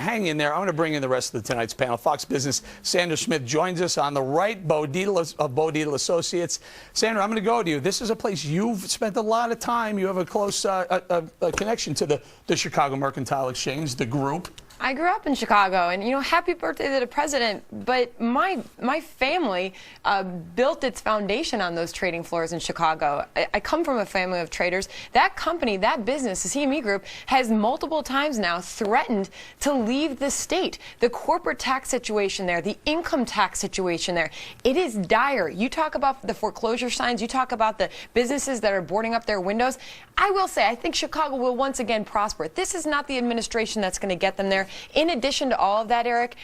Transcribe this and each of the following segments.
hang in there. I'm going to bring in the rest of tonight's panel. Fox Business, Sandra Smith joins us on the right, Bo Dietl of Bo Dietl Associates. Sandra, I'm going to go to you. This is a place you've spent a lot of time. You have a close connection to the Chicago Mercantile Exchange, the group. I grew up in Chicago, and, you know, happy birthday to the president, but my family built its foundation on those trading floors in Chicago. I come from a family of traders. That company, that business, the CME Group, has multiple times now threatened to leave the state. The corporate tax situation there, the income tax situation there, it is dire. You talk about the foreclosure signs, you talk about the businesses that are boarding up their windows. I will say, I think Chicago will once again prosper. This is not the administration that's going to get them there. In addition to all of that, Eric,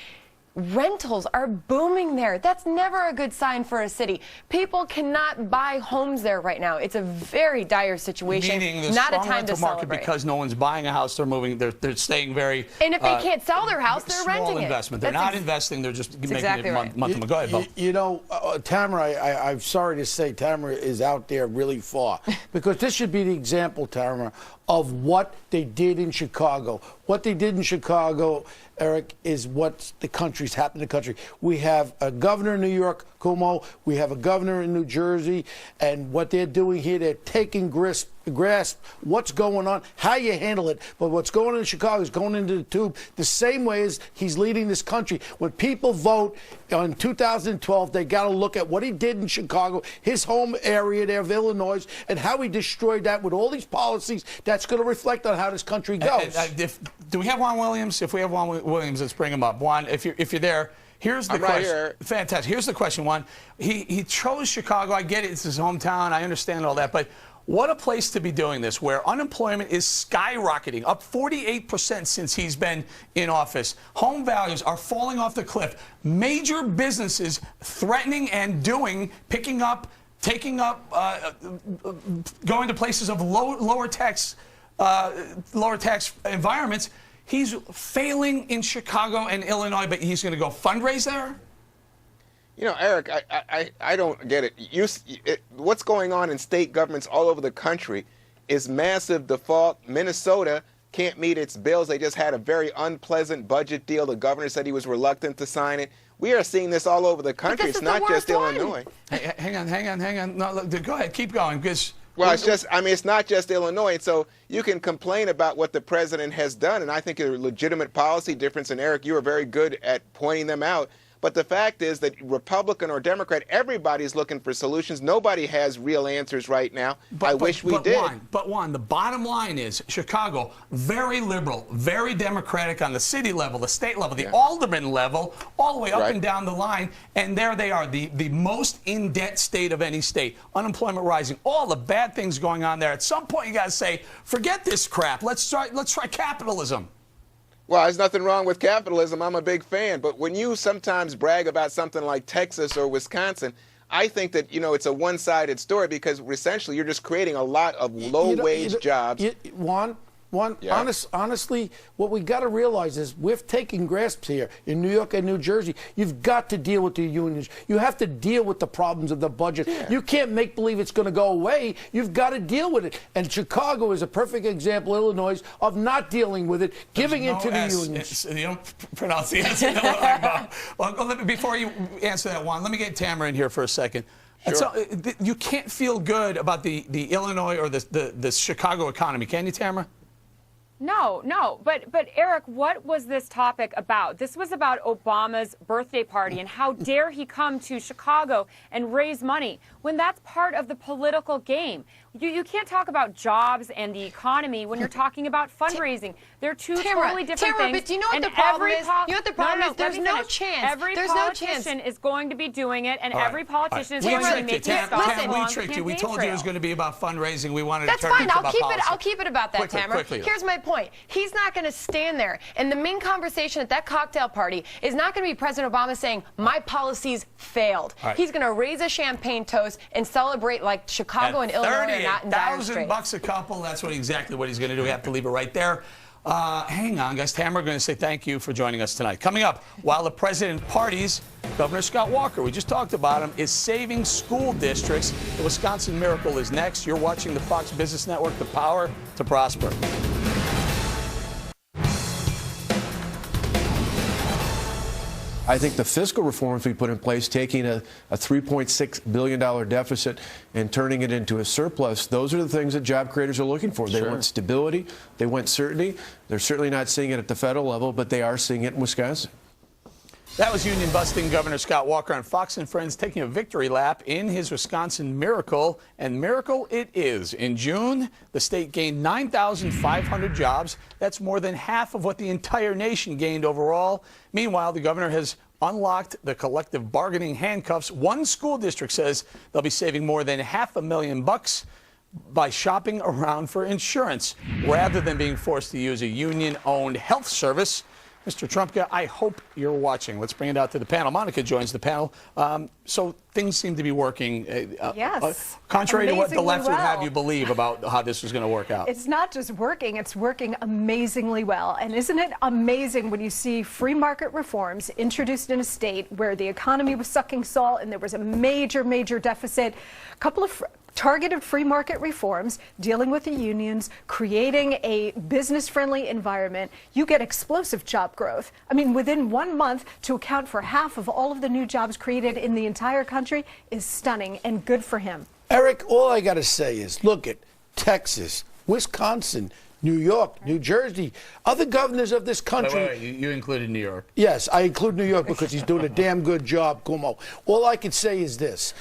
rentals are booming there. That's never a good sign for a city. People cannot buy homes there right now. It's a very dire situation. Meaning the not a strong time rental to market celebrate. because no one's buying a house. They're moving. They're staying very. And if they can't sell their house, they're renting small it. investment. They're not investing. They're just making exactly it right. month to month. Go ahead, Bo. You know, Tamara, I'm sorry to say Tamara is out there really far because this should be the example, Tamara, of what they did in Chicago. What they did in Chicago, Eric, is what the country's happened in the country. We have a governor in New York, Cuomo. We have a governor in New Jersey. And what they're doing here, they're taking grasp what's going on, how you handle it. But what's going on in Chicago is going into the tube the same way as he's leading this country. When people vote in 2012, they got to look at what he did in Chicago, his home area there of Illinois, and how he destroyed that with all these policies. That's going to reflect on how this country goes. Do we have Juan Williams? If we have Juan Williams, let's bring him up. Juan, if you're there, here's the question. Right here. Fantastic. Here's the question, Juan. He chose Chicago. I get it. It's his hometown. I understand all that. But what a place to be doing this, where unemployment is skyrocketing, up 48% since he's been in office. Home values are falling off the cliff. Major businesses threatening and picking up, taking up, going to places of lower tax environments. He's failing in Chicago and Illinois, but he's going to go fundraise there? You know, Eric, I don't get it. What's going on in state governments all over the country is massive default. Minnesota can't meet its bills. They just had a very unpleasant budget deal. The governor said he was reluctant to sign it. We are seeing this all over the country. It's not just Illinois. Hey, hang on. No, look, go ahead. Keep going. Well, it's not just Illinois. So you can complain about what the president has done, and I think a legitimate policy difference. And Eric, you are very good at pointing them out. But the fact is that Republican or Democrat, everybody's looking for solutions. Nobody has real answers right now. I wish we did. Juan, the bottom line is Chicago, very liberal, very Democratic on the city level, the state level, the alderman level, all the way up and down the line. And there they are, the most in-debt state of any state. Unemployment rising, all the bad things going on there. At some point, you got to say, forget this crap. Let's try capitalism. Well, there's nothing wrong with capitalism. I'm a big fan. But when you sometimes brag about something like Texas or Wisconsin, I think that, you know, it's a one-sided story because essentially you're just creating a lot of low-wage jobs. Honestly, what we got to realize is we're taking grasps here in New York and New Jersey. You've got to deal with the unions. You have to deal with the problems of the budget. Yeah. You can't make believe it's going to go away. You've got to deal with it. And Chicago is a perfect example, Illinois, of not dealing with it, giving in to the unions. You don't pronounce the S. Well, before you answer that, Juan, let me get Tamara in here for a second. Sure. So, you can't feel good about the Illinois or the Chicago economy, can you, Tamara? No. But Eric, what was this topic about? This was about Obama's birthday party and how dare he come to Chicago and raise money when that's part of the political game. You can't talk about jobs and the economy when you're talking about fundraising. They're two totally different things. But do you know what the problem is? You know what the problem is? There's no chance. Every politician is going to be doing it, and every politician is going to be making it stop. We tricked you. We told you it was going to be about fundraising. We wanted to turn it about policy. I'll keep it about that, Tamara. Here's my point. He's not going to stand there, and the main conversation at that cocktail party is not going to be President Obama saying, my policies failed. He's going to raise a champagne toast and celebrate like Chicago and Illinois are not in dire straits. $38,000 a couple. That's exactly what he's going to do. We have to leave it right there. Hang on, guys. Tamara, we're going to say thank you for joining us tonight. Coming up, while the president parties, Governor Scott Walker, we just talked about him, is saving school districts. The Wisconsin Miracle is next. You're watching the Fox Business Network, the power to prosper. I think the fiscal reforms we put in place, taking a $3.6 billion deficit and turning it into a surplus, those are the things that job creators are looking for. They want stability. They want certainty. They're certainly not seeing it at the federal level, but they are seeing it in Wisconsin. That was union-busting Governor Scott Walker on Fox and Friends taking a victory lap in his Wisconsin miracle, and miracle it is. In June, the state gained 9,500 jobs. That's more than half of what the entire nation gained overall. Meanwhile, the governor has unlocked the collective bargaining handcuffs. One school district says they'll be saving more than $500,000 by shopping around for insurance rather than being forced to use a union-owned health service. Mr. Trumka, I hope you're watching. Let's bring it out to the panel. Monica joins the panel. So things seem to be working. Yes. Contrary to what the left would have well. you believe about how this was going to work out. It's not just working, it's working amazingly well. And isn't it amazing when you see free market reforms introduced in a state where the economy was sucking salt and there was a major, major deficit, a couple of targeted free market reforms, dealing with the unions, creating a business-friendly environment, you get explosive job growth. I mean, within 1 month, to account for half of all of the new jobs created in the entire country is stunning and good for him. Eric, all I got to say is, look at Texas, Wisconsin, New York, New Jersey, other governors of this country. Wait, you included New York. Yes, I include New York because he's doing a damn good job, Cuomo. All I can say is this.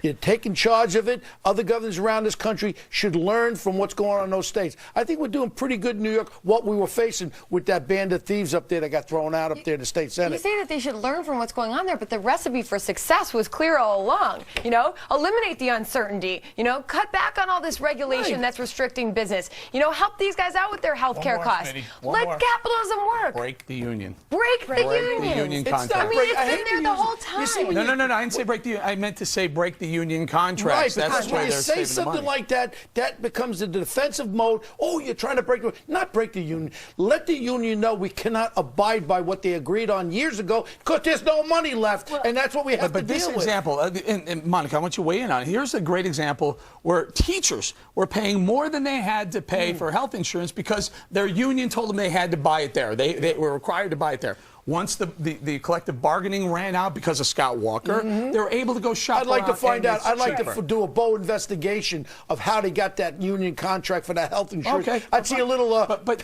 You're taking charge of it. Other governors around this country should learn from what's going on in those states. I think we're doing pretty good in New York, what we were facing with that band of thieves up there that got thrown out up there in the state Senate. You say that they should learn from what's going on there, but the recipe for success was clear all along. You know, eliminate the uncertainty. You know, cut back on all this regulation that's restricting business. You know, help these guys out with their health care costs. Let capitalism work. Break the union. Break the union contract. I mean, it's been there the whole time. No, I didn't say break the union. I meant to say break the union contracts. Right, That's because where when you they're say saving the something money. like that, that becomes the defensive mode. Oh, you're trying to break the not break the union. Let the union know we cannot abide by what they agreed on years ago because there's no money left, and that's what we have to deal with. But this example, and Monica, I want you to weigh in on it. Here's a great example where teachers were paying more than they had to pay for health insurance because their union told them they had to buy it there. They were required to buy it there. Once the collective bargaining ran out because of Scott Walker, they were able to go shop I'd like to find out. I'd like cheaper. to do a Boe investigation of how they got that union contract for that health insurance. Okay. I'd see a little But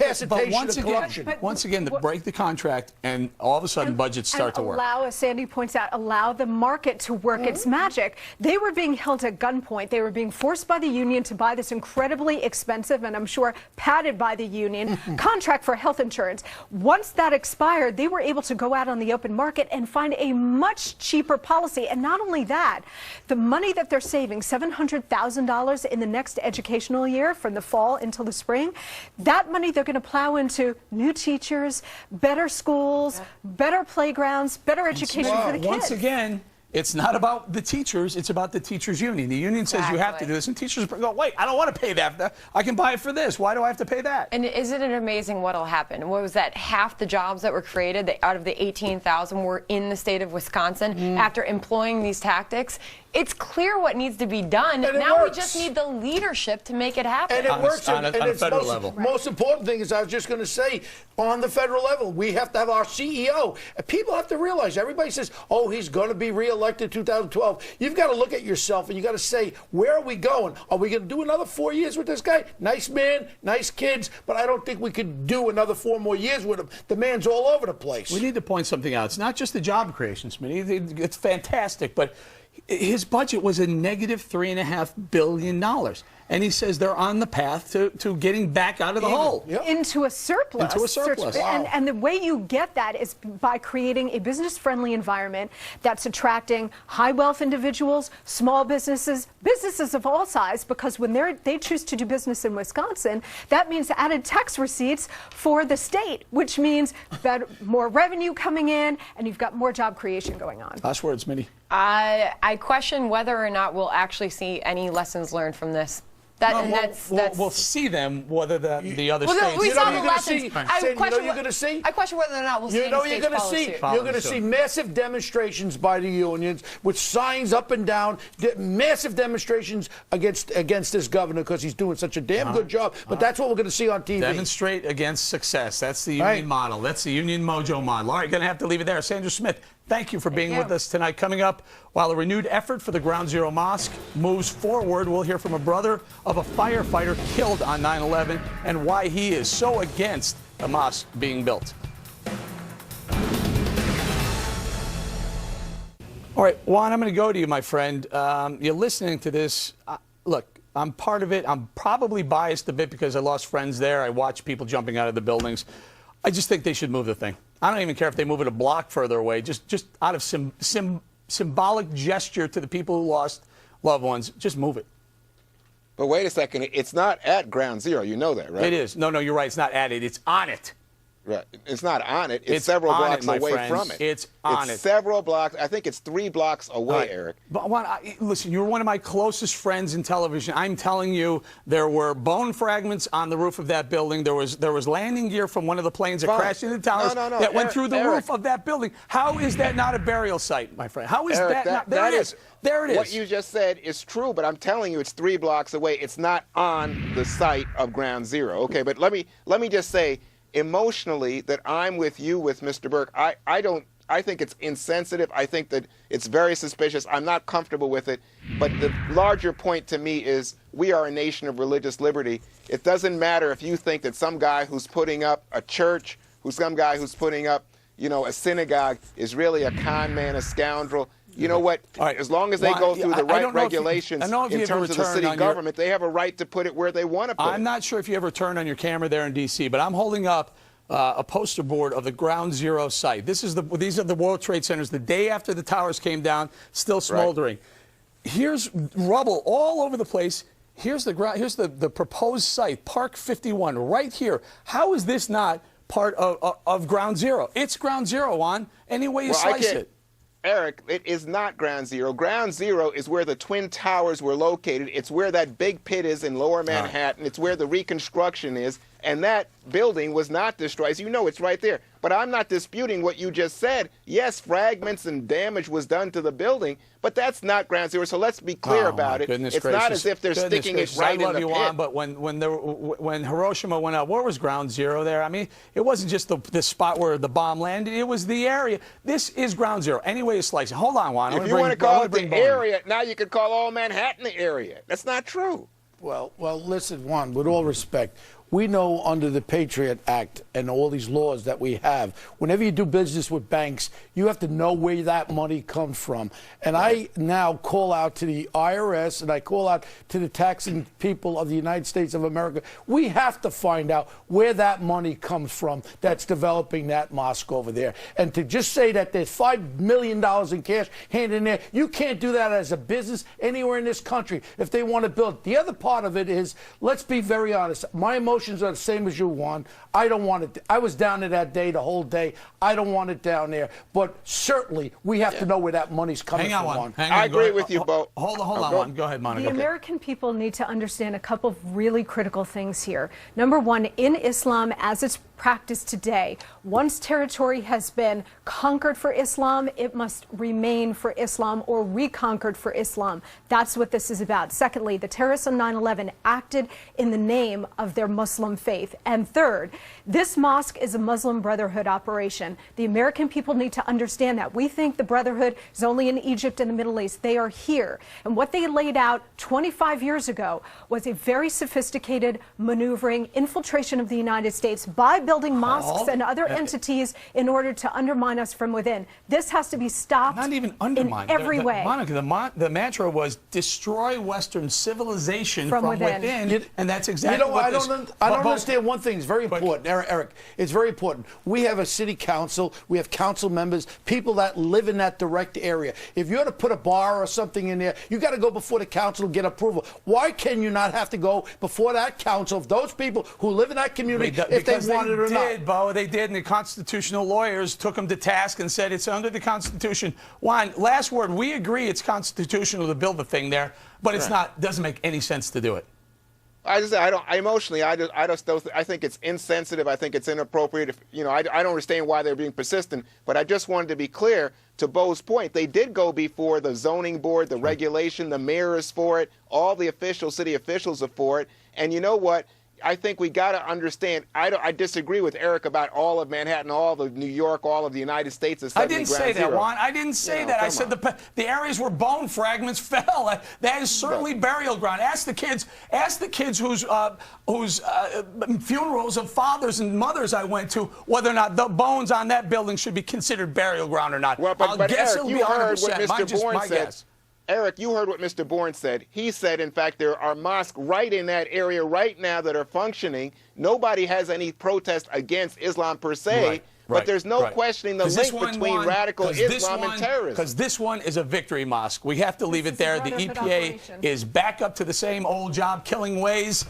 once of corruption. again, break the contract, and all of a sudden budgets start to work. Allow, as Sandy points out, allow the market to work its magic. They were being held at gunpoint. They were being forced by the union to buy this incredibly expensive, and I'm sure padded by the union, contract for health insurance. Once that expired, they were able to go out on the open market and find a much cheaper policy. And not only that, the money that they're saving, $700,000 in the next educational year from the fall until the spring, that money they're going to plow into new teachers, better schools, better playgrounds, better education for the kids. Once again, it's not about the teachers, it's about the teachers' union. The union says you have to do this, and teachers go, wait, I don't want to pay that. I can buy it for this. Why do I have to pay that? And isn't it amazing what'll happen? What was that? Half the jobs that were created, out of the 18,000, were in the state of Wisconsin after employing these tactics. It's clear what needs to be done. Now we just need the leadership to make it happen. And it works on a federal level. Most important thing is, I was just going to say, on the federal level, we have to have our CEO. And people have to realize, everybody says, oh, he's going to be reelected 2012. You've got to look at yourself and you got to say, where are we going? Are we going to do another 4 years with this guy? Nice man, nice kids, but I don't think we could do another 4 more years with him. The man's all over the place. We need to point something out. It's not just the job creation, Smitty. It's fantastic, but his budget was a negative $3.5 billion. And he says they're on the path to getting back out of the hole. Yep. Into a surplus. Into a surplus. Wow. And the way you get that is by creating a business-friendly environment that's attracting high-wealth individuals, small businesses, businesses of all size, because when they choose to do business in Wisconsin, that means added tax receipts for the state, which means more revenue coming in, and you've got more job creation going on. Last words, Smitty. I question whether or not we'll actually see any lessons learned from this. We'll see them, whether the other states. We You know saw you're the going to see. lessons. You know you're going to see. I question whether or not we'll see You know any you're states going to follow see. suit. You're going to see massive demonstrations by the unions with signs up and down, massive demonstrations against this governor because he's doing such a damn good job. But that's what we're going to see on TV. Demonstrate against success. That's the union model. That's the union mojo model. All right, going to have to leave it there. Sandra Smith, Thank you for being you. with us tonight. Coming up, while a renewed effort for the Ground Zero Mosque moves forward, we'll hear from a brother of a firefighter killed on 9/11 and why he is so against the mosque being built. All right, Juan, I'm going to go to you, my friend. You're listening to this. Look, I'm part of it. I'm probably biased a bit because I lost friends there. I watch people jumping out of the buildings. I just think they should move the thing. I don't even care if they move it a block further away. Just out of symbolic gesture to the people who lost loved ones, just move it. But wait a second. It's not at Ground Zero. You know that, right? It is. No, you're right. It's not at it. It's on it. Right. It's not on it. It's It's several on blocks it, my away friends. from it. It's on it. Several blocks. I think it's 3 blocks away, Right. Eric. But Juan, listen, you're one of my closest friends in television. I'm telling you, there were bone fragments on the roof of that building. There was landing gear from one of the planes that Fine. crashed into the towers No, that went Eric, through the Eric. roof of that building. How is that not a burial site, my friend? How is Eric, that not? There it is. There it is. What you just said is true, but I'm telling you, it's 3 blocks away. It's not on the site of Ground Zero. Okay, but let me just say, emotionally, that I'm with you, with Mr. Burke. I think it's insensitive. I think that it's very suspicious. I'm not comfortable with it. But the larger point to me is we are a nation of religious liberty. It doesn't matter if you think that some guy who's putting up a church, some guy who's putting up, a synagogue is really a con man, a scoundrel. You know what? All right. As long as they Well, go through the I right don't know if you- regulations I don't know if you in ever terms of the returned city on your- government, they have a right to put it where they want to put it. I'm not sure if you ever turned on your camera there in D.C., but I'm holding up a poster board of the Ground Zero site. These are the World Trade Centers the day after the towers came down, still smoldering. Here's rubble all over the place. Here's the proposed site, Park 51, right here. How is this not part of Ground Zero? It's Ground Zero, Juan. Any way you slice it. Eric, it is not Ground Zero. Ground Zero is where the Twin Towers were located. It's where that big pit is in Lower Manhattan. It's where the reconstruction is. And that building was not destroyed. As you know, it's right there. But I'm not disputing what you just said. Yes, fragments and damage was done to the building, but that's not Ground Zero. So let's be clear about it. It's not as if they're sticking it right in the pit. I love you, Juan, but when Hiroshima went up, where was Ground Zero there? I mean, it wasn't just the spot where the bomb landed. It was the area. This is Ground Zero. Any way you slice it. Hold on, Juan. If you want to call it the area, now you could call all Manhattan the area. That's not true. Well, listen, Juan, with all respect, we know under the Patriot Act and all these laws that we have, whenever you do business with banks, you have to know where that money comes from. And I now call out to the IRS and I call out to the taxing people of the United States of America. We have to find out where that money comes from that's developing that mosque over there. And to just say that there's $5 million in cash handed in there, you can't do that as a business anywhere in this country if they want to build. The other part of it is, let's be very honest, my emotions are the same as you, Juan. I don't want it. I was down there that day, the whole day. I don't want it down there. But certainly, we have to know where that money's coming from, Juan. I agree with you, Bo. Hold on, Juan. Go ahead, Monica. The American people need to understand a couple of really critical things here. Number one, in Islam, as it's practiced today, once territory has been conquered for Islam, it must remain for Islam or reconquered for Islam. That's what this is about. Secondly, the terrorists on 9/11 acted in the name of their Muslim faith. And third, this mosque is a Muslim Brotherhood operation. The American people need to understand that. We think the Brotherhood is only in Egypt and the Middle East. They are here. And what they laid out 25 years ago was a very sophisticated maneuvering, infiltration of the United States by building mosques and other entities in order to undermine us from within. This has to be stopped. Not even undermine. In every way. Monica, the mantra was destroy Western civilization from within. And that's exactly what I don't understand one thing. It's very important, Eric. It's very important. We have a city council. We have council members, people that live in that direct area. If you're to put a bar or something in there, you got to go before the council and get approval. Why can you not have to go before that council, those people who live in that community, if they want it or not? Bo, they did, and the constitutional lawyers took them to task and said it's under the Constitution. Juan, last word, we agree it's constitutional to build the thing there, but it's not, doesn't make any sense to do it. I think it's insensitive. I think it's inappropriate. I don't understand why they're being persistent, but I just wanted to be clear to Bo's point. They did go before the zoning board, the regulation, the mayor is for it, all the city officials are for it. And you know what? I think we got to understand. I disagree with Eric about all of Manhattan, all of New York, all of the United States. Is I didn't say that, zero. Juan. I didn't say that. I said the areas where bone fragments fell. That is certainly burial ground. Ask the kids. Ask the kids whose funerals of fathers and mothers I went to whether or not the bones on that building should be considered burial ground or not. Well, I'll but guess Eric, it'll you be heard 100%. what Mr. Bourne said. Guess. Eric, you heard what Mr. Bourne said. He said, in fact, there are mosques right in that area right now that are functioning. Nobody has any protest against Islam per se, but there's no questioning the link between radical Islam and terrorism. Because this one is a victory mosque. We have to leave it there. The EPA is back up to the same old job-killing ways.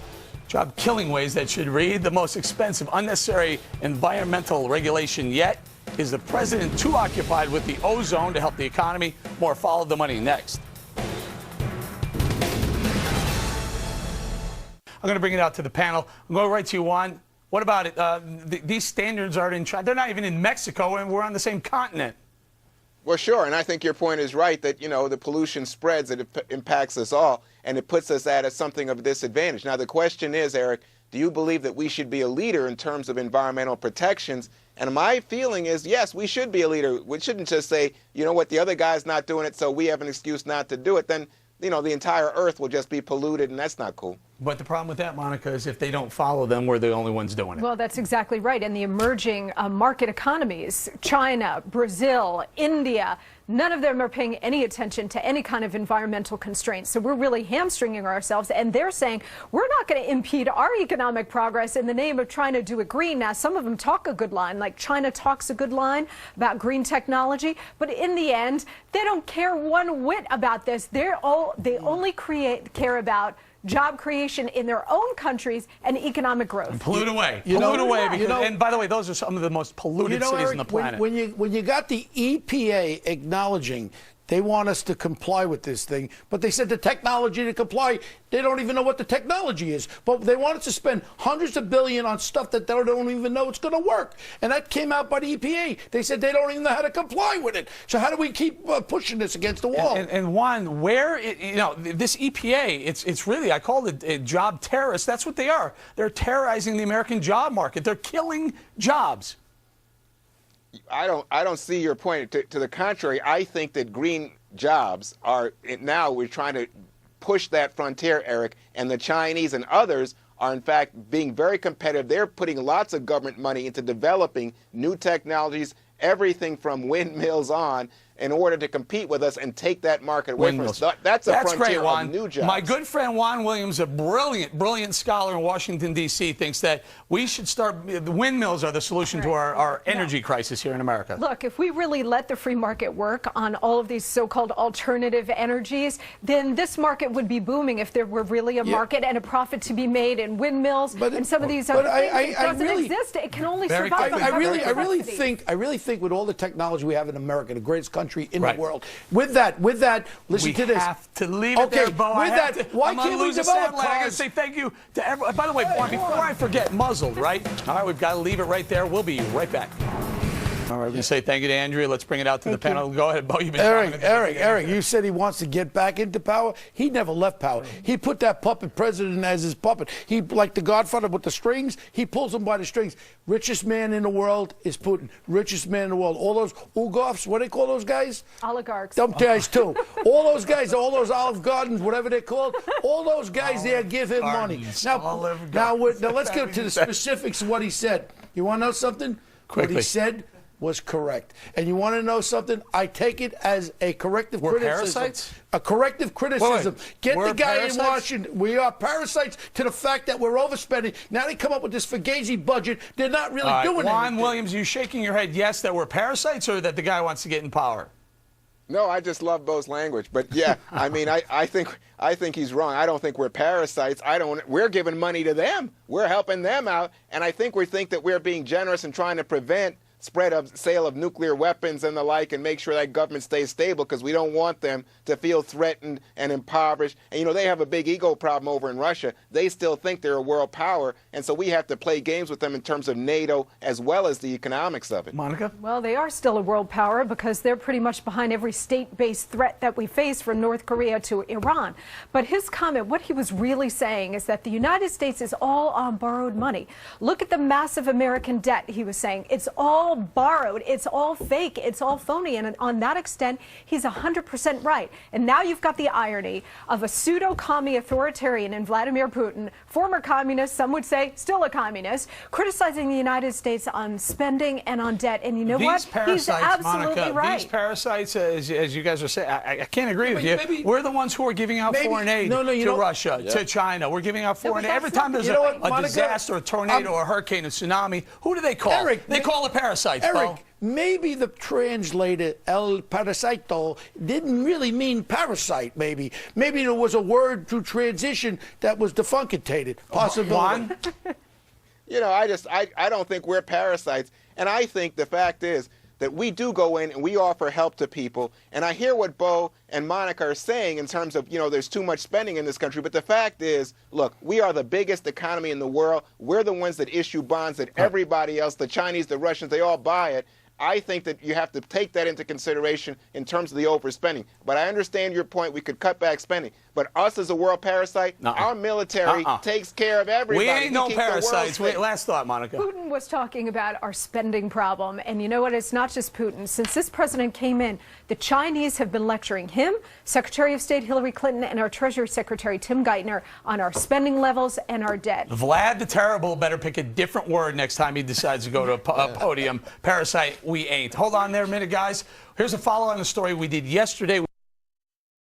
Job-killing ways that should read. The most expensive, unnecessary environmental regulation yet. Is the president too occupied with the ozone to help the economy? More Follow the Money next. I'm going to bring it out to the panel. I'm going right to you, Juan. What about it? These standards aren't in China. They're not even in Mexico, and we're on the same continent. Well, sure, and I think your point is right that, the pollution spreads, it impacts us all, and it puts us at something of a disadvantage. Now, the question is, Eric, do you believe that we should be a leader in terms of environmental protections? And my feeling is, yes, we should be a leader. We shouldn't just say, you know what, the other guy's not doing it, so we have an excuse not to do it. Then, the entire earth will just be polluted, and that's not cool. But the problem with that, Monica, is if they don't follow them, we're the only ones doing it. Well, that's exactly right. And the emerging market economies, China, Brazil, India, none of them are paying any attention to any kind of environmental constraints. So we're really hamstringing ourselves. And they're saying we're not going to impede our economic progress in the name of trying to do it green. Now, some of them talk a good line, like China talks a good line about green technology. But in the end, they don't care one whit about this. They only care about job creation in their own countries and economic growth. And pollute away. Pollute away. Because, and by the way, those are some of the most polluted cities Eric, on the planet. When you got the EPA acknowledging they want us to comply with this thing, but they said the technology to comply, they don't even know what the technology is. But they want us to spend hundreds of billions on stuff that they don't even know it's going to work. And that came out by the EPA. They said they don't even know how to comply with it. So how do we keep pushing this against the wall? And Juan, this EPA, it's really, I call it job terrorists. That's what they are. They're terrorizing the American job market. They're killing jobs. I don't see your point. To the contrary, I think that green jobs are now we're trying to push that frontier, Eric, and the Chinese and others are in fact being very competitive. They're putting lots of government money into developing new technologies, everything from windmills on, in order to compete with us and take that market away from us. That's frontier great, Juan. of new jobs. My good friend Juan Williams, a brilliant scholar in Washington, D.C., thinks that we should start, the windmills are the solution to our energy crisis here in America. Look, if we really let the free market work on all of these so-called alternative energies, then this market would be booming if there were really a market and a profit to be made in windmills and some of these other things. It doesn't exist. It can only survive on government subsidy. I really think with all the technology we have in America, the greatest country in the world, with that, listen to this. We have to leave it there, Bo. With that, why can't we develop cars? I got to say thank you to everyone. By the way, before I forget, muzzled, right? All right, we've got to leave it right there. We'll be right back. All right, we're going to say thank you to Andrea. Let's bring it out to the panel. Go ahead, Bo. You've been Eric, you said he wants to get back into power. He never left power. He put that puppet president as his puppet. He, like the Godfather with the strings, he pulls him by the strings. Richest man in the world is Putin. Richest man in the world. All those oligarchs, what do they call those guys? Oligarchs. Dumb guys, too. All those guys, all those Olive Gardens, whatever they're called, all those guys there give him money. Now let's get to the specifics of what he said. You want to know something? Quickly. What he said was correct. And you want to know something? I take it as a corrective criticism. Parasites? A corrective criticism. Get we're the guy parasites? in Washington. We are parasites to the fact that we're overspending. Now they come up with this fugazi budget. They're not really doing anything. Juan Williams, you shaking your head yes that we're parasites or that the guy wants to get in power? No, I just love Bo's language. But yeah, I mean, I think he's wrong. I don't think we're parasites. We're giving money to them. We're helping them out. And I think we think that we're being generous and trying to prevent sale of nuclear weapons and the like, and make sure that government stays stable, because we don't want them to feel threatened and impoverished. And, you know, they have a big ego problem over in Russia. They still think they're a world power, and so we have to play games with them in terms of NATO as well as the economics of it. Monica? Well, they are still a world power because they're pretty much behind every state-based threat that we face, from North Korea to Iran. But his comment, what he was really saying is that the United States is all on borrowed money. Look at the massive American debt, he was saying. It's all borrowed. It's all fake. It's all phony. And on that extent, he's 100% right. And now you've got the irony of a pseudo-commie authoritarian in Vladimir Putin, former communist, some would say still a communist, criticizing the United States on spending and on debt. And you know what? He's absolutely Monica, right. These parasites, as you guys are saying, I can't agree with you. We're the ones who are giving out foreign aid to Russia, to China. We're giving out foreign aid. Every time there's a disaster, a tornado, a hurricane, a tsunami, who do they call? Eric, they call the parasites, bro. Eric, maybe the translator El Parasito didn't really mean parasite, maybe. Maybe there was a word to transition that was defunctated. Possibility. You know, I don't think we're parasites. And I think the fact is that we do go in and we offer help to people. And I hear what Bo and Monica are saying in terms of, you know, there's too much spending in this country. But the fact is, look, we are the biggest economy in the world. We're the ones that issue bonds that everybody else, the Chinese, the Russians, they all buy it. I think that you have to take that into consideration in terms of the overspending. But I understand your point. We could cut back spending. But us as a world parasite, our military takes care of everybody. We ain't no parasites. Wait, last thought, Monica. Putin was talking about our spending problem. And you know what? It's not just Putin. Since this president came in, the Chinese have been lecturing him, Secretary of State Hillary Clinton, and our Treasury Secretary Tim Geithner on our spending levels and our debt. Vlad the Terrible better pick a different word next time he decides to go to a podium. Parasite, we ain't. Hold on there a minute, guys. Here's a follow on the story we did yesterday.